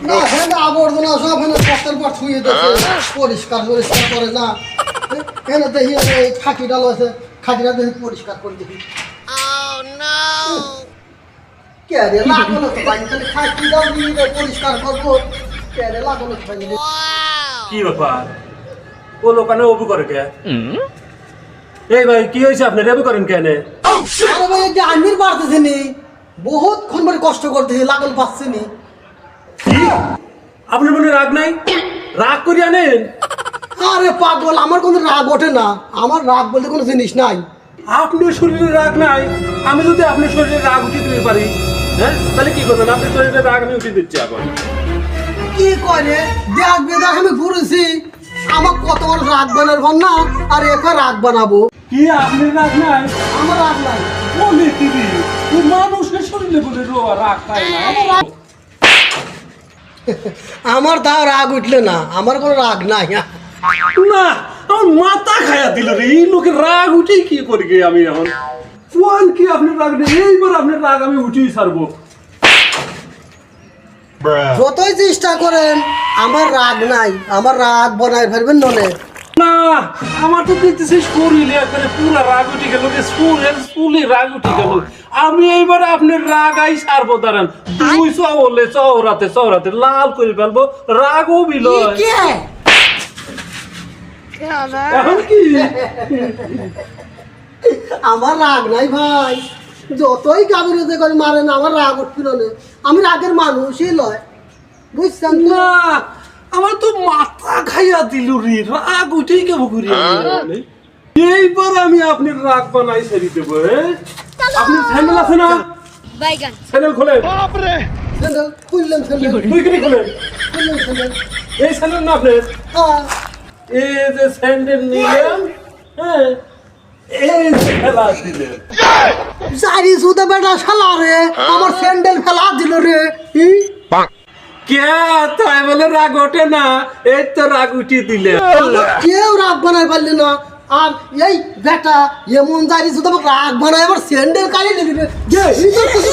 না হ্যাঁ আবর্জনা সব এখানে কষ্টের পর ছুঁয়ে দিচ্ছে পরিষ্কার পরিষ্কার করে না এখানে দেখি এই খাঁটি ডাল আছে খাঁটিটা দেখি পরিষ্কার করে দেখি কে রে লাগলো তো ভাই তাহলে খাঁটি ডাল দিয়ে পরিষ্কার করবো কে রে লাগলো তো ভাই কি ব্যাপার ও লোকানে অবু করে কে এই ভাই কি হয়েছে আপনি রেবু করেন কেন আরে ভাই এটা আমির বাড়তেছে নি বহুত ক্ষণ ধরে কষ্ট করতেছি লাগল পাচ্ছে নি আপনার মনে রাগ নাই রাগ করে আনেন আরে পাগল আমার কোনো রাগ ওঠে না আমার রাগ বলতে কোনো জিনিস নাই আপনার শরীরে রাগ নাই আমি যদি আপনার শরীরে রাগ উঠিয়ে দিতে পারি হ্যাঁ তাহলে কি করবেন আপনার শরীরে রাগ আমি উঠিয়ে দিচ্ছি এখন কি করে দেখ বেদাক আমি ঘুরেছি আমার কত বড় রাগ বানার ভান না আর একা রাগ বানাবো কি আপনার রাগ নাই আমার রাগ নাই বলে কি তুই মানুষের শরীরে বলে রাগ তাই না আমার তাও রাগ উঠলে না আমার কোনো রাগ নাই না আমার মাথা খায়া দিল রে এই লোকের রাগ উঠে কি করি গে আমি এখন কোন কি আপনার রাগ নেই এইবার আপনার রাগ আমি উঠিয়ে ছাড়বো যতই চেষ্টা করেন আমার রাগ নাই আমার রাগ বানায় ফেলবেন নলে না আমার তো দেখতেছি শরীরে একবারে পুরো রাগ উঠে গেল স্কুলে রাগ উঠে গেল আমি এইবার আপনার রাগ আই ছাড়বো দাঁড়ান দুই চলে চৌরাতে লাল করে ফেলবো রাগও বিলয় এখন কি আমার রাগ নাই ভাই যতই গাভীরতে করে মারেন আমার রাগ উঠছিল না আমি রাগের মানুষই লয় বুঝছেন তো? না আমার তো মাথা খাইয়া দিল রে রাগ উঠেই কেমন করি এইবার আমি আপনার রাগ বানাই ছেড়ে দেবো আপনি স্যান্ডেল আছে না স্যান্ডেল খোলেন স্যান্ডেল খুললেন স্যান্ডেল তুই কিনে খোলেন খুললেন স্যান্ডেল এই স্যান্ডেল না আপনার হ্যাঁ এই যে স্যান্ডেল নিলেন হ্যাঁ এই যে খেলা দিলেন সারি সুদে বেটা শালা রে আমার স্যান্ডেল ফেলা দিল রে কে তাই বলে রাগ ওঠে না এই তো রাগ উঠিয়ে দিলে কেউ রাগ বানাই পারলি না আর এই বেটা এমন জারি সুদে রাগ বানাই আবার স্যান্ডেল কালি নিবি রে যে এই তো কিছু